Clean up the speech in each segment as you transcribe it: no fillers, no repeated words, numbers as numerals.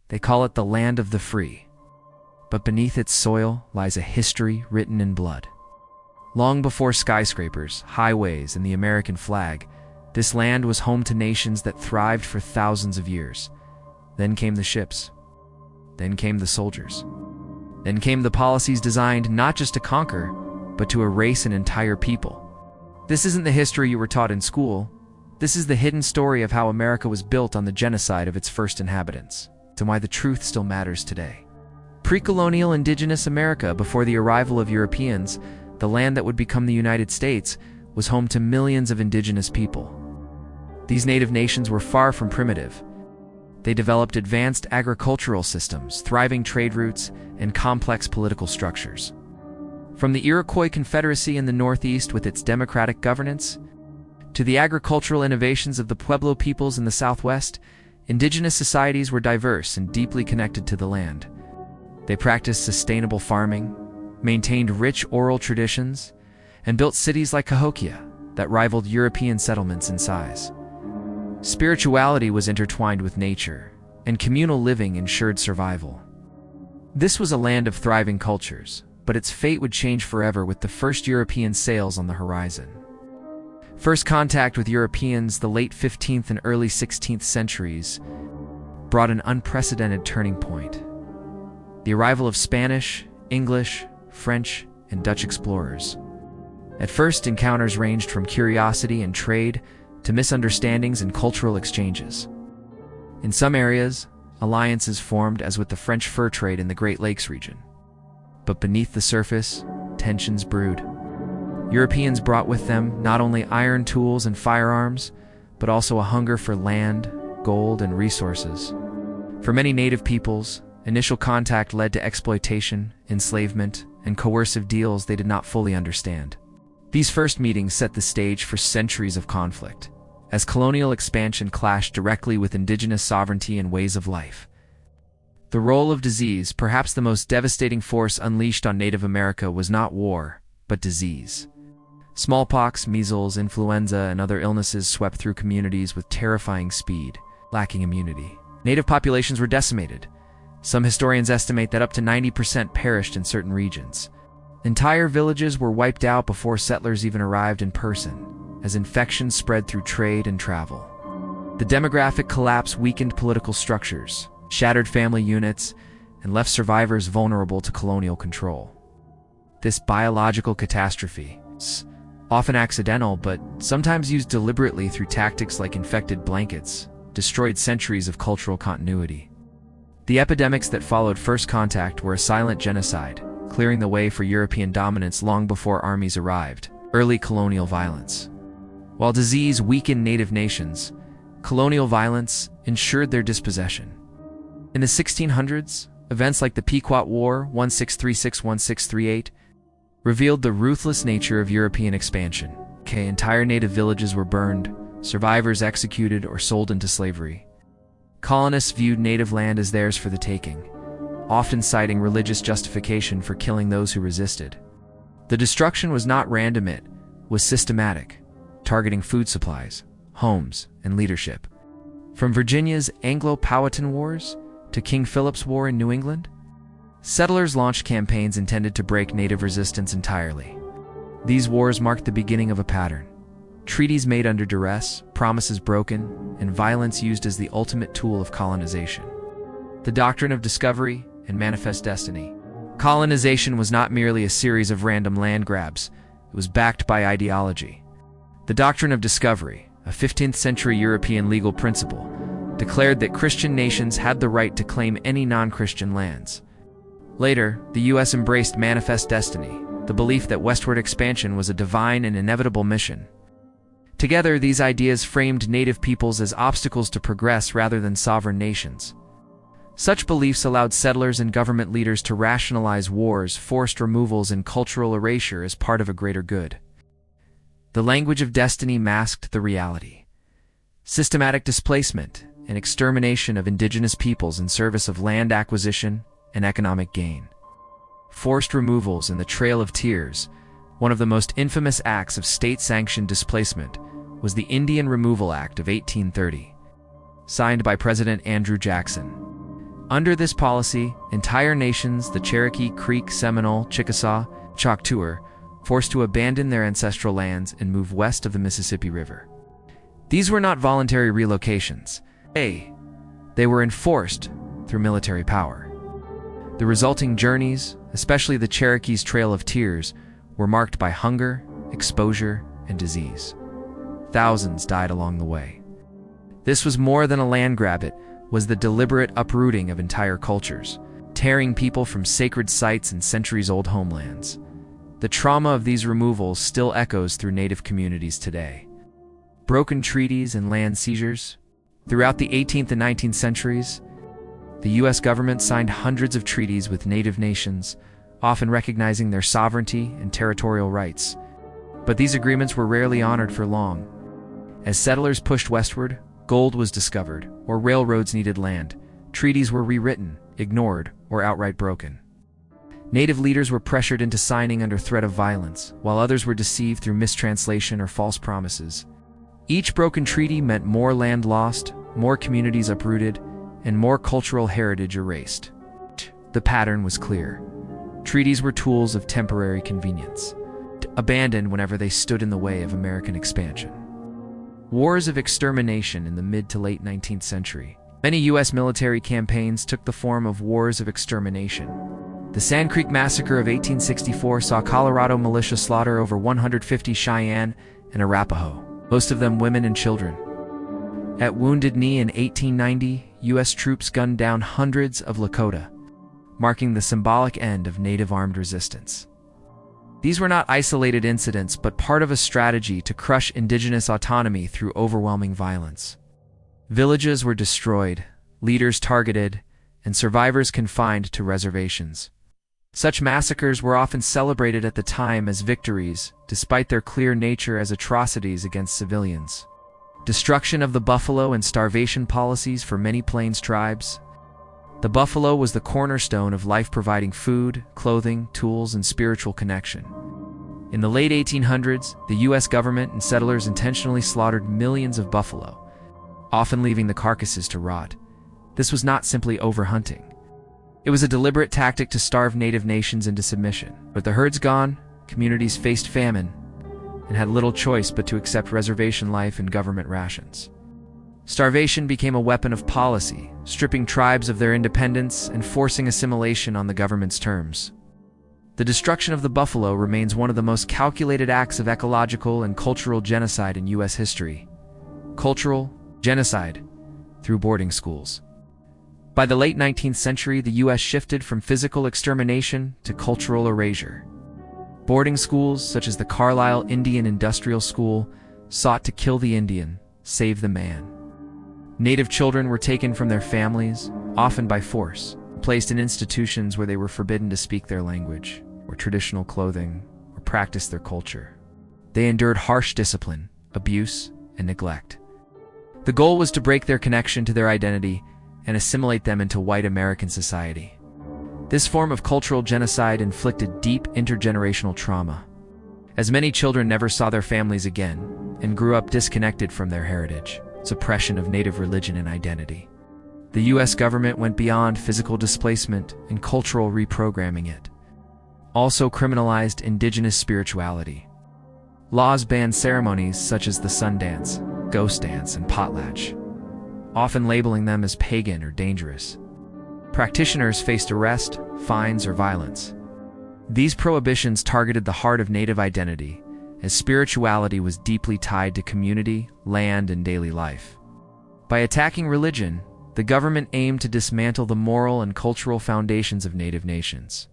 They call it the land of the free. But beneath its soil lies a history written in blood. Long before skyscrapers, highways, and the American flag, this land was home to nations that thrived for thousands of years. Then came the ships. Then came the soldiers. Then came the policies designed not just to conquer, but to erase an entire people. This isn't the history you were taught in school. This is the hidden story of how America was built on the genocide of its first inhabitants, and why the truth still matters today. Pre-colonial indigenous America, before the arrival of Europeans, the land that would become the United States, was home to millions of indigenous people. These native nations were far from primitive. They developed advanced agricultural systems, thriving trade routes, and complex political structures. From the Iroquois Confederacy in the Northeast with its democratic governance, to the agricultural innovations of the Pueblo peoples in the Southwest, indigenous societies were diverse and deeply connected to the land. They practiced sustainable farming, maintained rich oral traditions, and built cities like Cahokia that rivaled European settlements in size. Spirituality was intertwined with nature, and communal living ensured survival. This was a land of thriving cultures, but its fate would change forever with the first European sails on the horizon. First contact with Europeans, the late 15th and early 16th centuries, brought an unprecedented turning point. The arrival of Spanish, English, French, and Dutch explorers. At first, encounters ranged from curiosity and trade to misunderstandings and cultural exchanges. In some areas, alliances formed, as with the French fur trade in the Great Lakes region. But beneath the surface, tensions brewed. Europeans brought with them not only iron tools and firearms, but also a hunger for land, gold, and resources. For many native peoples, initial contact led to exploitation, enslavement, and coercive deals they did not fully understand. These first meetings set the stage for centuries of conflict, as colonial expansion clashed directly with indigenous sovereignty and ways of life. The role of disease, perhaps the most devastating force unleashed on Native America, was not war, but disease. Smallpox, measles, influenza, and other illnesses swept through communities with terrifying speed, lacking immunity. Native populations were decimated. Some historians estimate that up to 90% perished in certain regions. Entire villages were wiped out before settlers even arrived in person, as infections spread through trade and travel. The demographic collapse weakened political structures, shattered family units, and left survivors vulnerable to colonial control. This biological catastrophe, often accidental but sometimes used deliberately through tactics like infected blankets, destroyed centuries of cultural continuity. The epidemics that followed first contact were a silent genocide, clearing the way for European dominance long before armies arrived. Early colonial violence. While disease weakened native nations, colonial violence ensured their dispossession. In the 1600s, events like the Pequot War 1636-1638 revealed the ruthless nature of European expansion. Entire native villages were burned, survivors executed or sold into slavery. Colonists viewed native land as theirs for the taking, often citing religious justification for killing those who resisted. The destruction was not random, it was systematic, targeting food supplies, homes, and leadership. From Virginia's Anglo-Powhatan Wars to King Philip's War in New England, settlers launched campaigns intended to break native resistance entirely. These wars marked the beginning of a pattern. Treaties made under duress, promises broken, and violence used as the ultimate tool of colonization. The doctrine of discovery and manifest destiny. Colonization was not merely a series of random land grabs, it was backed by ideology. The doctrine of discovery, a 15th century European legal principle, declared that Christian nations had the right to claim any non-Christian lands. Later, the U.S. embraced manifest destiny, the belief that westward expansion was a divine and inevitable mission. Together, these ideas framed native peoples as obstacles to progress rather than sovereign nations. Such beliefs allowed settlers and government leaders to rationalize wars, forced removals, and cultural erasure as part of a greater good. The language of destiny masked the reality. Systematic displacement and extermination of indigenous peoples in service of land acquisition and economic gain. Forced removals and the Trail of Tears, one of the most infamous acts of state-sanctioned displacement, was the Indian Removal Act of 1830, signed by President Andrew Jackson. Under this policy, entire nations, the Cherokee, Creek, Seminole, Chickasaw, Choctaw, forced to abandon their ancestral lands and move west of the Mississippi River. These were not voluntary relocations. They were enforced through military power. The resulting journeys, especially the Cherokees' Trail of Tears, were marked by hunger, exposure, and disease. Thousands died along the way. This was more than a land grab, it was the deliberate uprooting of entire cultures, tearing people from sacred sites and centuries-old homelands. The trauma of these removals still echoes through Native communities today. Broken treaties and land seizures. Throughout the 18th and 19th centuries, the U.S. government signed hundreds of treaties with Native nations, often recognizing their sovereignty and territorial rights. But these agreements were rarely honored for long. As settlers pushed westward, gold was discovered, or railroads needed land. Treaties were rewritten, ignored, or outright broken. Native leaders were pressured into signing under threat of violence, while others were deceived through mistranslation or false promises. Each broken treaty meant more land lost, more communities uprooted, and more cultural heritage erased. The pattern was clear. Treaties were tools of temporary convenience, abandoned whenever they stood in the way of American expansion. Wars of extermination in the mid to late 19th century. Many U.S. military campaigns took the form of wars of extermination. The Sand Creek Massacre of 1864 saw Colorado militia slaughter over 150 Cheyenne and Arapaho, most of them women and children. At Wounded Knee in 1890, U.S. troops gunned down hundreds of Lakota, marking the symbolic end of Native armed resistance. These were not isolated incidents, but part of a strategy to crush Indigenous autonomy through overwhelming violence. Villages were destroyed, leaders targeted, and survivors confined to reservations. Such massacres were often celebrated at the time as victories, despite their clear nature as atrocities against civilians. Destruction of the buffalo and starvation policies for many Plains tribes. The buffalo was the cornerstone of life, providing food, clothing, tools, and spiritual connection. In the late 1800s, the U.S. government and settlers intentionally slaughtered millions of buffalo, often leaving the carcasses to rot. This was not simply overhunting. It was a deliberate tactic to starve Native nations into submission. With the herds gone, communities faced famine and had little choice but to accept reservation life and government rations. Starvation became a weapon of policy, stripping tribes of their independence and forcing assimilation on the government's terms. The destruction of the buffalo remains one of the most calculated acts of ecological and cultural genocide in U.S. history. Cultural genocide through boarding schools. By the late 19th century, the U.S. shifted from physical extermination to cultural erasure. Boarding schools, such as the Carlisle Indian Industrial School, sought to kill the Indian, save the man. Native children were taken from their families, often by force, placed in institutions where they were forbidden to speak their language, or traditional clothing, or practice their culture. They endured harsh discipline, abuse, and neglect. The goal was to break their connection to their identity and assimilate them into white American society. This form of cultural genocide inflicted deep intergenerational trauma, as many children never saw their families again and grew up disconnected from their heritage. Suppression of Native religion and identity. The U.S. government went beyond physical displacement and cultural reprogramming. It also criminalized Indigenous spirituality. Laws banned ceremonies such as the sun dance, ghost dance, and potlatch, often labeling them as pagan or dangerous. Practitioners faced arrest, fines, or violence. These prohibitions targeted the heart of Native identity, as spirituality was deeply tied to community, land, and daily life. By attacking religion, the government aimed to dismantle the moral and cultural foundations of Native nations.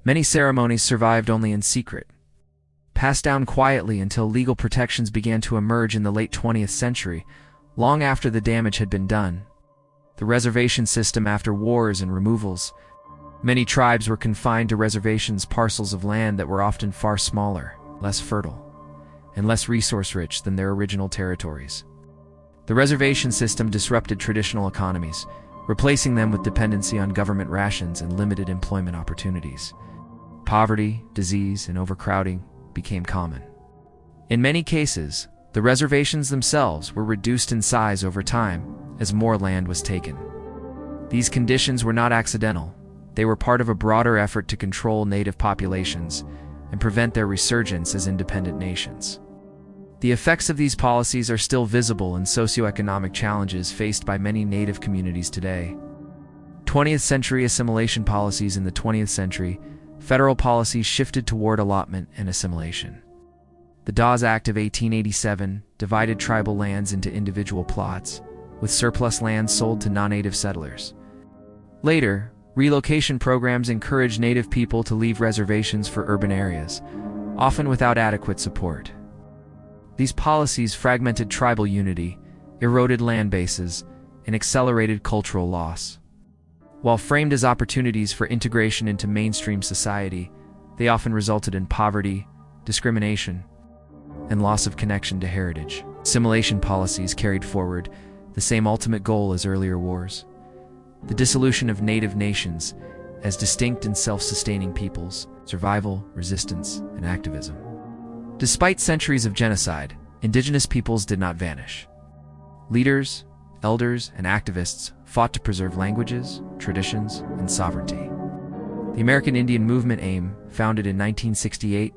Many ceremonies survived only in secret, passed down quietly until legal protections began to emerge in the late 20th century, long after the damage had been done. The reservation system after wars and removals. Many tribes were confined to reservations, parcels of land that were often far smaller, less fertile, and less resource-rich than their original territories. The reservation system disrupted traditional economies, replacing them with dependency on government rations and limited employment opportunities. Poverty, disease, and overcrowding became common. In many cases, the reservations themselves were reduced in size over time as more land was taken. These conditions were not accidental. They were part of a broader effort to control native populations and prevent their resurgence as independent nations. The effects of these policies are still visible in socioeconomic challenges faced by many native communities today. 20th century assimilation policies. In the 20th century, federal policies shifted toward allotment and assimilation. The Dawes Act of 1887 divided tribal lands into individual plots, with surplus lands sold to non-native settlers. Later, relocation programs encouraged native people to leave reservations for urban areas, often without adequate support. These policies fragmented tribal unity, eroded land bases, and accelerated cultural loss. While framed as opportunities for integration into mainstream society, they often resulted in poverty, discrimination, and loss of connection to heritage. Assimilation policies carried forward the same ultimate goal as earlier wars: the dissolution of native nations as distinct and self-sustaining peoples, survival, resistance, and activism. Despite centuries of genocide, indigenous peoples did not vanish. Leaders, elders, and activists fought to preserve languages, traditions, and sovereignty. The American Indian Movement AIM, founded in 1968,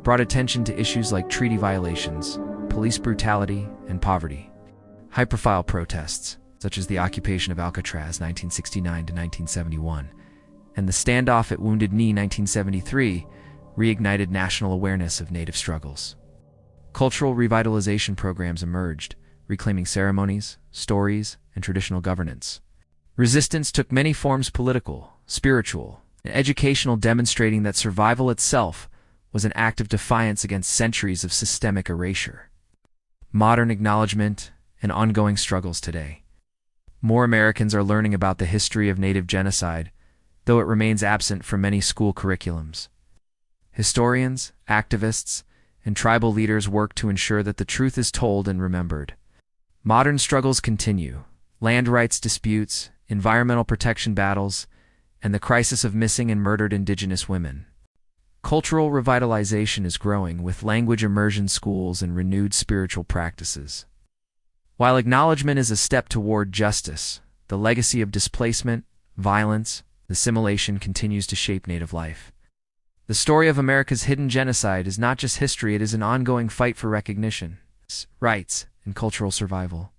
brought attention to issues like treaty violations, police brutality, and poverty. High-profile protests, such as the occupation of Alcatraz 1969 to 1971, and the standoff at Wounded Knee 1973, reignited national awareness of Native struggles. Cultural revitalization programs emerged, reclaiming ceremonies, stories, and traditional governance. Resistance took many forms: political, spiritual, and educational, demonstrating that survival itself was an act of defiance against centuries of systemic erasure. Modern acknowledgement and ongoing struggles today. More Americans are learning about the history of Native genocide, though it remains absent from many school curriculums. Historians, activists, and tribal leaders work to ensure that the truth is told and remembered. Modern struggles continue: land rights disputes, environmental protection battles, and the crisis of missing and murdered Indigenous women. Cultural revitalization is growing, with language immersion schools and renewed spiritual practices. While acknowledgement is a step toward justice, the legacy of displacement, violence, and assimilation continues to shape Native life. The story of America's hidden genocide is not just history, it is an ongoing fight for recognition, rights, and cultural survival.